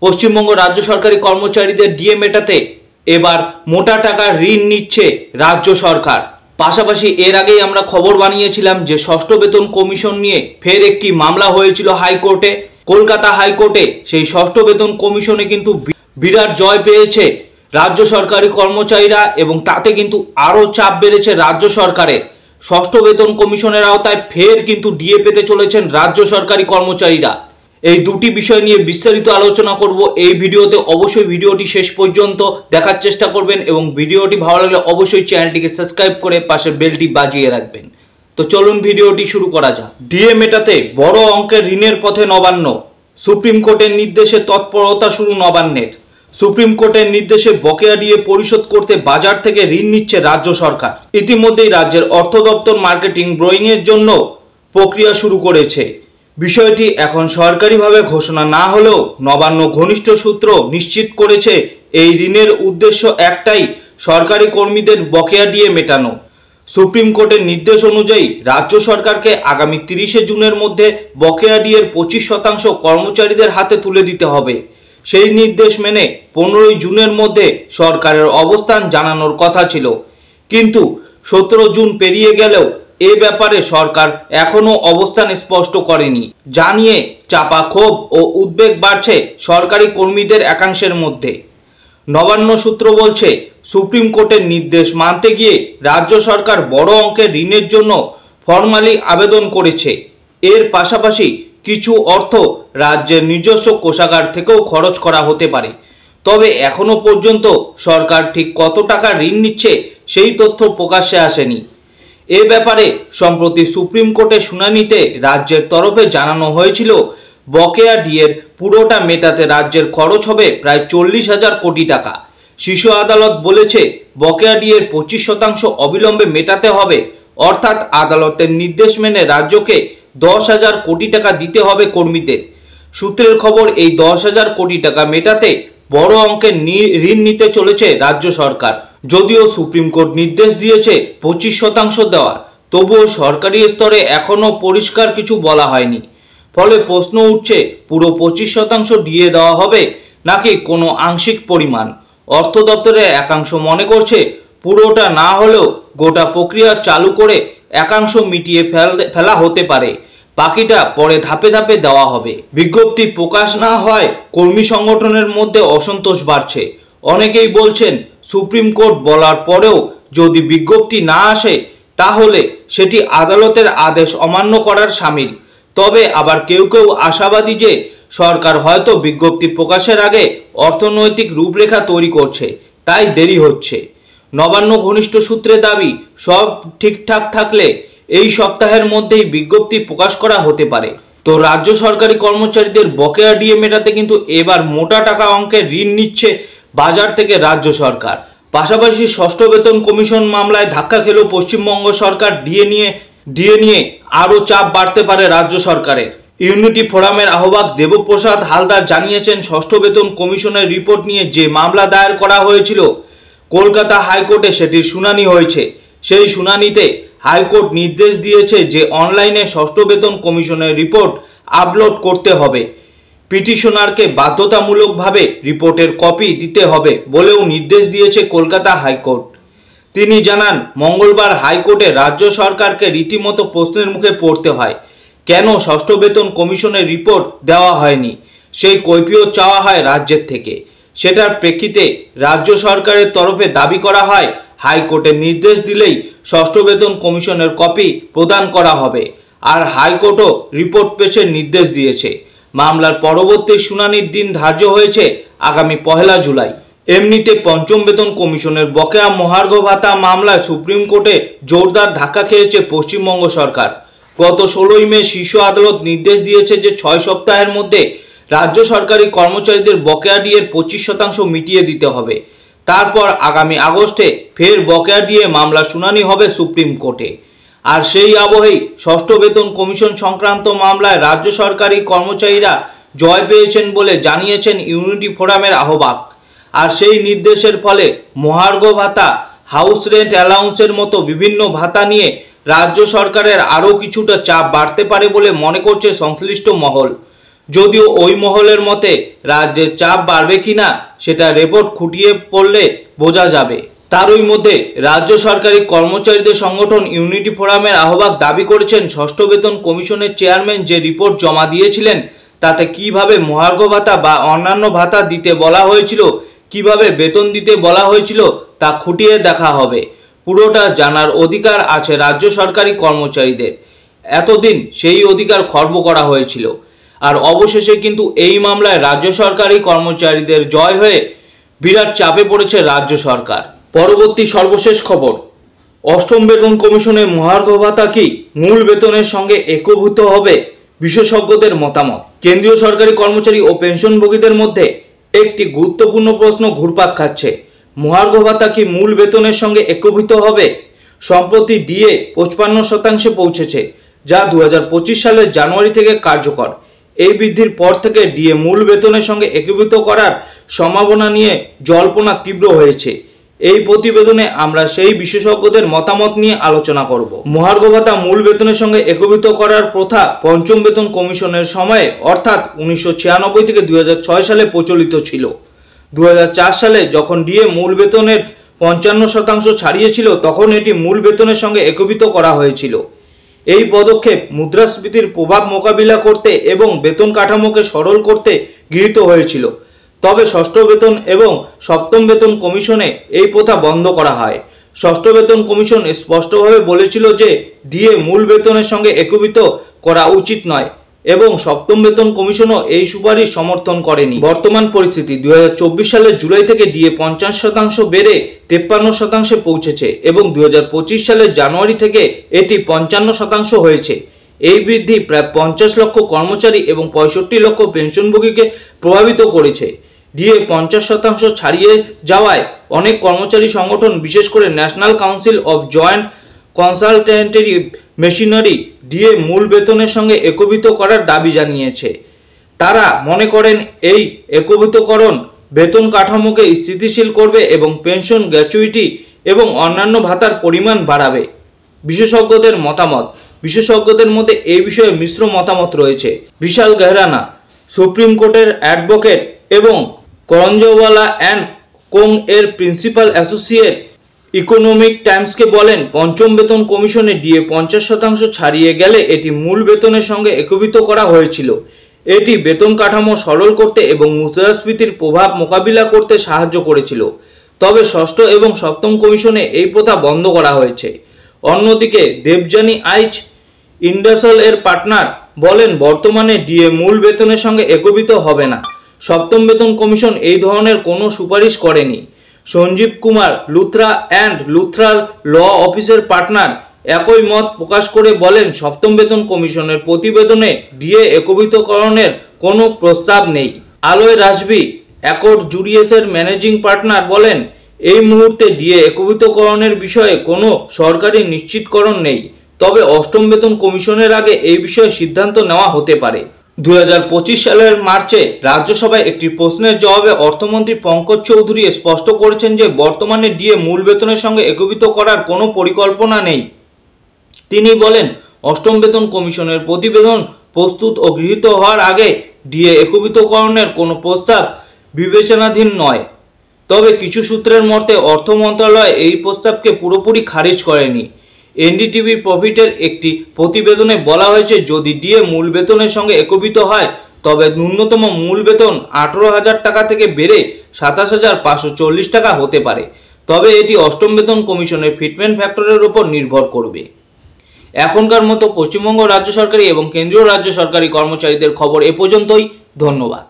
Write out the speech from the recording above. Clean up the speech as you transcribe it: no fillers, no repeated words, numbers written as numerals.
পশ্চিমবঙ্গ রাজ্য সরকারি কর্মচারীদের ডিএ মেটাতে এবার মোটা টাকার ঋণ নিচ্ছে রাজ্য সরকার। পাশাপাশি এর আগেই আমরা খবর বানিয়েছিলাম যে ষষ্ঠ বেতন কমিশন নিয়ে ফের একটি মামলা হয়েছিল হাইকোর্টে, কলকাতা হাইকোর্টে। সেই ষষ্ঠ বেতন কমিশনে কিন্তু বিরাট জয় পেয়েছে রাজ্য সরকারি কর্মচারীরা এবং তাতে কিন্তু আরও চাপ বেড়েছে রাজ্য সরকারের। ষষ্ঠ বেতন কমিশনের আওতায় ফের কিন্তু ডিএ পেতে চলেছেন রাজ্য সরকারি কর্মচারীরা। এই দুটি বিষয় নিয়ে বিস্তারিত আলোচনা করব এই ভিডিওতে। অবশ্যই ভিডিওটি শেষ পর্যন্ত দেখার চেষ্টা করবেন এবং ভিডিওটি ভালো লাগলে অবশ্যই চ্যানেলটিকে সাবস্ক্রাইব করে পাশের বেলটি বাজিয়ে রাখবেন। তো চলুন ভিডিওটি শুরু করা যাক। ডিএ মেটাতে বড় অঙ্কের ঋণের পথে নবান্ন, সুপ্রিম কোর্টের নির্দেশে তৎপরতা শুরু নবান্নের। সুপ্রিম কোর্টের নির্দেশে বকেয়া ডিএ পরিশোধ করতে বাজার থেকে ঋণ নিচ্ছে রাজ্য সরকার। ইতিমধ্যেই রাজ্যের অর্থ দপ্তর মার্কেটিং ব্রোয়িংয়ের জন্য প্রক্রিয়া শুরু করেছে। বিষয়টি এখন সরকারিভাবে ঘোষণা না হলেও নবান্ন ঘনিষ্ঠ সূত্র নিশ্চিত করেছে এই ঋণের উদ্দেশ্য একটাই, সরকারি কর্মীদের বকেয়া ডিএ মেটানো। সুপ্রিম কোর্টের নির্দেশ অনুযায়ী রাজ্য সরকারকে আগামী 30শে জুনের মধ্যে বকেয়া ডিএর 25% কর্মচারীদের হাতে তুলে দিতে হবে। সেই নির্দেশ মেনে 15ই জুনের মধ্যে সরকারের অবস্থান জানানোর কথা ছিল, কিন্তু 17 জুন পেরিয়ে গেলেও এ ব্যাপারে সরকার এখনও অবস্থান স্পষ্ট করেনি। জানিয়ে চাপা ক্ষোভ ও উদ্বেগ বাড়ছে সরকারি কর্মীদের একাংশের মধ্যে। নবান্ন সূত্র বলছে, সুপ্রিম কোর্টের নির্দেশ মানতে গিয়ে রাজ্য সরকার বড় অঙ্কের ঋণের জন্য ফরমালি আবেদন করেছে। এর পাশাপাশি কিছু অর্থ রাজ্যের নিজস্ব কোষাগার থেকেও খরচ করা হতে পারে। তবে এখনো পর্যন্ত সরকার ঠিক কত টাকা ঋণ নিচ্ছে সেই তথ্য প্রকাশ্যে আসেনি। এ ব্যাপারে সম্প্রতি সুপ্রিম কোর্টের শুনানিতে রাজ্যের তরফে জানানো হয়েছিল, বকেয়া ডিএর পুরোটা মেটাতে রাজ্যের খরচ হবে প্রায় 40,000 কোটি টাকা। শীর্ষ আদালত বলেছে, বকেয়া ডিএর 25% অবিলম্বে মেটাতে হবে, অর্থাৎ আদালতের নির্দেশ মেনে রাজ্যকে 10,000 কোটি টাকা দিতে হবে কর্মীদের। সূত্রের খবর, এই 10,000 কোটি টাকা মেটাতে বড় অঙ্কের ঋণ নিতে চলেছে রাজ্য সরকার। যদিও সুপ্রিম কোর্ট নির্দেশ দিয়েছে 25% দেওয়ার, তবুও সরকারি স্তরে এখনও পরিষ্কার কিছু বলা হয়নি। ফলে প্রশ্ন উঠছে, পুরো 25% ডিএ দেওয়া হবে নাকি কোনো আংশিক পরিমাণ। অর্থ দপ্তরের একাংশ মনে করছে, পুরোটা না হলেও গোটা প্রক্রিয়া চালু করে একাংশ মিটিয়ে ফেলা হতে পারে, বাকিটা পরে ধাপে ধাপে দেওয়া হবে। বিজ্ঞপ্তি প্রকাশ না হয় কর্মী সংগঠনের মধ্যে অসন্তোষ বাড়ছে। অনেকেই বলছেন, সুপ্রিম কোর্ট বলার পরেও যদি বিজ্ঞপ্তি না আসে তাহলে সেটি আদালতের আদেশ অমান্য করার শামিল। তবে আবার কেউ কেউ আশাবাদী যে সরকার হয়তো বিজ্ঞপ্তি প্রকাশের আগে অর্থনৈতিক রূপরেখা তৈরি করছে, তাই দেরি হচ্ছে। নবান্ন ঘনিষ্ঠ সূত্রে দাবি, সব ঠিকঠাক থাকলে এই সপ্তাহের মধ্যেই বিজ্ঞপ্তি প্রকাশ করা হতে পারে। তো রাজ্য সরকারি কর্মচারীদের বকেয়া ডিএ মেটাতে কিন্তু এবার মোটা টাকা অঙ্কের ঋণ নিচ্ছে বাজার থেকে রাজ্য সরকার। পাশাপাশি ষষ্ঠ বেতন কমিশন মামলায় ধাক্কা খেল পশ্চিমবঙ্গ সরকার। ডিএ নিয়ে আরও চাপ বাড়তে পারে রাজ্য সরকারের। ইউনিটি ফোরামের আহ্বায়ক দেবপ্রসাদ হালদার জানিয়েছেন, ষষ্ঠ বেতন কমিশনের রিপোর্ট নিয়ে যে মামলা দায়ের করা হয়েছিল কলকাতা হাইকোর্টে, সেটির শুনানি হয়েছে। সেই শুনানিতে হাইকোর্ট নির্দেশ দিয়েছে যে অনলাইনে ষষ্ঠ বেতন কমিশনের রিপোর্ট আপলোড করতে হবে। পিটিশনারকে বাধ্যতামূলকভাবে রিপোর্টের কপি দিতে হবে বলেও নির্দেশ দিয়েছে কলকাতা হাইকোর্ট। তিনি জানান, মঙ্গলবার হাইকোর্টে রাজ্য সরকারকে রীতিমতো প্রশ্নের মুখে পড়তে হয়, কেন ষষ্ঠ বেতন কমিশনের রিপোর্ট দেওয়া হয়নি। সেই কৈফিয়ত চাওয়া হয় রাজ্যের থেকে। সেটার প্রেক্ষিতে রাজ্য সরকারের তরফে দাবি করা হয়, হাইকোর্টের নির্দেশ দিলেই ষষ্ঠ বেতন কমিশনের কপি প্রদান করা হবে। আর হাইকোর্টও রিপোর্ট পেশের নির্দেশ দিয়েছে। মামলার পরবর্তী শুনানির দিন ধার্য হয়েছে আগামী 1 জুলাই। এমনিতে পঞ্চম বেতন কমিশনের বকেয়া মহার্ঘ ভাতা মামলায় সুপ্রিম কোর্টে জোরদার ধাক্কা খেয়েছে পশ্চিমবঙ্গ সরকার। গত 16ই মে শীর্ষ আদালত নির্দেশ দিয়েছে যে 6 সপ্তাহের মধ্যে রাজ্য সরকারি কর্মচারীদের বকেয়া ডিএর 25% মিটিয়ে দিতে হবে। তারপর আগামী আগস্টে ফের বকেয়া ডিএ মামলা শুনানি হবে সুপ্রিম কোর্টে। আর সেই আবহেই ষষ্ঠ বেতন কমিশন সংক্রান্ত মামলায় রাজ্য সরকারি কর্মচারীরা জয় পেয়েছেন বলে জানিয়েছেন ইউনিটি ফোরামের আহ্বায়ক। আর সেই নির্দেশের ফলে মহার্ঘ ভাতা, হাউস রেন্ট অ্যালাউন্সের মতো বিভিন্ন ভাতা নিয়ে রাজ্য সরকারের আরও কিছুটা চাপ বাড়তে পারে বলে মনে করছে সংশ্লিষ্ট মহল। যদিও ওই মহলের মতে রাজ্যের চাপ বাড়বে কিনা সেটা রিপোর্ট খুঁটিয়ে পড়লে বোঝা যাবে। তারই মধ্যে রাজ্য সরকারি কর্মচারীদের সংগঠন ইউনিটি ফোরামের আহ্বায়ক দাবি করেছেন, ষষ্ঠ বেতন কমিশনের চেয়ারম্যান যে রিপোর্ট জমা দিয়েছিলেন তাতে কিভাবে মহার্ঘ ভাতা বা অন্যান্য ভাতা দিতে বলা হয়েছিল, কিভাবে বেতন দিতে বলা হয়েছিল তা খুঁটিয়ে দেখা হবে। পুরোটা জানার অধিকার আছে রাজ্য সরকারি কর্মচারীদের। এতদিন সেই অধিকার খর্ব করা হয়েছিল, আর অবশেষে কিন্তু এই মামলায় রাজ্য সরকারি কর্মচারীদের জয় হয়ে বিরাট চাপে পড়েছে রাজ্য সরকার। পরবর্তী সর্বশেষ খবর, অষ্টম বেতন কমিশনের মহার্ঘ ভাতা কি মূল বেতনের সঙ্গে একীভূত হবে? বিশেষজ্ঞদের মতামত। কেন্দ্রীয় সরকারি কর্মচারী ও পেনশনভোগীদের মধ্যে একটি গুরুত্বপূর্ণ প্রশ্ন ঘুরপাক খাচ্ছে, মহার্ঘ ভাতা কি মূল বেতনের সঙ্গে একীভূত হবে? সম্প্রতি ডিএ 55% পৌঁছেছে, যা 2025 সালের জানুয়ারি থেকে কার্যকর। এই বৃদ্ধির পর থেকে ডিএ মূল বেতনের সঙ্গে একীভূত করার সম্ভাবনা নিয়ে জল্পনা তীব্র হয়েছে। এই প্রতিবেদনে আমরা সেই বিশেষজ্ঞদের মতামত নিয়ে আলোচনা করব। মহার্ঘ ভাতা মূল বেতনের সঙ্গে একীভূত করার প্রথা পঞ্চম বেতন কমিশনের সময়ে অর্থাৎ 1996 থেকে 2006 সালে প্রচলিত ছিল। 2004 সালে যখন ডিএ মূল বেতনের 55% ছাড়িয়েছিল তখন এটি মূল বেতনের সঙ্গে একীভূত করা হয়েছিল। এই পদক্ষেপ মুদ্রাস্ফীতির প্রভাব মোকাবিলা করতে এবং বেতন কাঠামোকে সরল করতে গৃহীত হয়েছিল। তবে ষষ্ঠ বেতন এবং সপ্তম বেতন কমিশনে এই প্রথা বন্ধ করা হয়। ষষ্ঠ বেতন কমিশন স্পষ্টভাবে বলেছিল যে ডিএ মূল বেতনের সঙ্গে একীভূত করা উচিত নয় এবং সপ্তম বেতন কমিশনও এই সুপারিশ সমর্থন করেনি। বর্তমান পরিস্থিতি, 2024 সালের জুলাই থেকে ডিএ 50% বেড়ে 53% পৌঁছেছে এবং 2025 সালের জানুয়ারি থেকে এটি 55% হয়েছে। এই বৃদ্ধি প্রায় 50 লক্ষ কর্মচারী এবং 65 লক্ষ পেনশনভোগীকে প্রভাবিত করেছে। ডিএ 50% ছাড়িয়ে যাওয়ায় অনেক কর্মচারী সংগঠন, বিশেষ করে national council of joint consultative machinery, DA মূল বেতনের সঙ্গে একীভূত করার দাবি জানিয়েছে। তারা মনে করেন এই একীভূতকরণ বেতন কাঠামোকে স্থিতিশীল করবে এবং পেনশন, গ্র্যাচুইটি এবং অন্যান্য ভাতার পরিমাণ বাড়াবে। বিশেষজ্ঞদের মতামত। বিশেষজ্ঞদের মধ্যে এই বিষয়ে মিশ্র মতামত রয়েছে। বিশাল গেহরানা, সুপ্রিম কোর্টের অ্যাডভোকেট এবং করঞ্জওয়ালা অ্যান্ড কোং এর প্রিন্সিপাল অ্যাসোসিয়েট ইকোনমিক টাইমসকে বলেন, পঞ্চম বেতন কমিশনে ডিএ 50% ছাড়িয়ে গেলে এটি মূল বেতনের সঙ্গে একীভূত করা হয়েছিল। এটি বেতন কাঠামো সরল করতে এবং মুদ্রাস্ফীতির প্রভাব মোকাবিলা করতে সাহায্য করেছিল। তবে ষষ্ঠ এবং সপ্তম কমিশনে এই প্রথা বন্ধ করা হয়েছে। অন্যদিকে দেবযানী আইচ ইন্ডাসল এর পার্টনার বলেন, বর্তমানে ডিএ মূল বেতনের সঙ্গে একীভূত হবে না। সপ্তম বেতন কমিশন এই ধরনের কোনো সুপারিশ করেনি। সঞ্জীব কুমার লুথরা অ্যান্ড লুথরার ল অফিসের পার্টনার একই মত প্রকাশ করে বলেন, সপ্তম বেতন কমিশনের প্রতিবেদনে ডিএ একীভূতকরণের কোনো প্রস্তাব নেই। আলোয় রাজবি অ্যাকর্ড জুরিয়েসের ম্যানেজিং পার্টনার বলেন, এই মুহূর্তে ডিএ একীভূতকরণের বিষয়ে কোনো সরকারি নিশ্চিতকরণ নেই, তবে অষ্টম বেতন কমিশনের আগে এই বিষয়ে সিদ্ধান্ত নেওয়া হতে পারে। 2025 সালের মার্চে রাজ্যসভায় একটি প্রশ্নের জবাবে অর্থমন্ত্রী পঙ্কজ চৌধুরী স্পষ্ট করেছেন যে বর্তমানে ডিএ মূল বেতনের সঙ্গে একীভূত করার কোনো পরিকল্পনা নেই। তিনি বলেন, অষ্টম বেতন কমিশনের প্রতিবেদন প্রস্তুত ও গৃহীত হওয়ার আগে ডিএ একীভূতকরণের কোনো প্রস্তাব বিবেচনাধীন নয়। তবে কিছু সূত্রের মতে অর্থ মন্ত্রণালয় এই প্রস্তাবকে পুরোপুরি খারিজ করেনি। এনডিটিভি প্রফিটের একটি প্রতিবেদনে বলা হয়েছে, যদি ডিএ মূল বেতনের সঙ্গে একীভূত হয় তবে ন্যূনতম মূল বেতন 18,000 টাকা থেকে বেড়ে 27,540 টাকা হতে পারে। তবে এটি অষ্টম বেতন কমিশনের ফিটমেন্ট ফ্যাক্টরের উপর নির্ভর করবে। এখনকার মতো পশ্চিমবঙ্গ রাজ্য সরকারি এবং কেন্দ্রীয় রাজ্য সরকারি কর্মচারীদের খবর এ পর্যন্তই। ধন্যবাদ।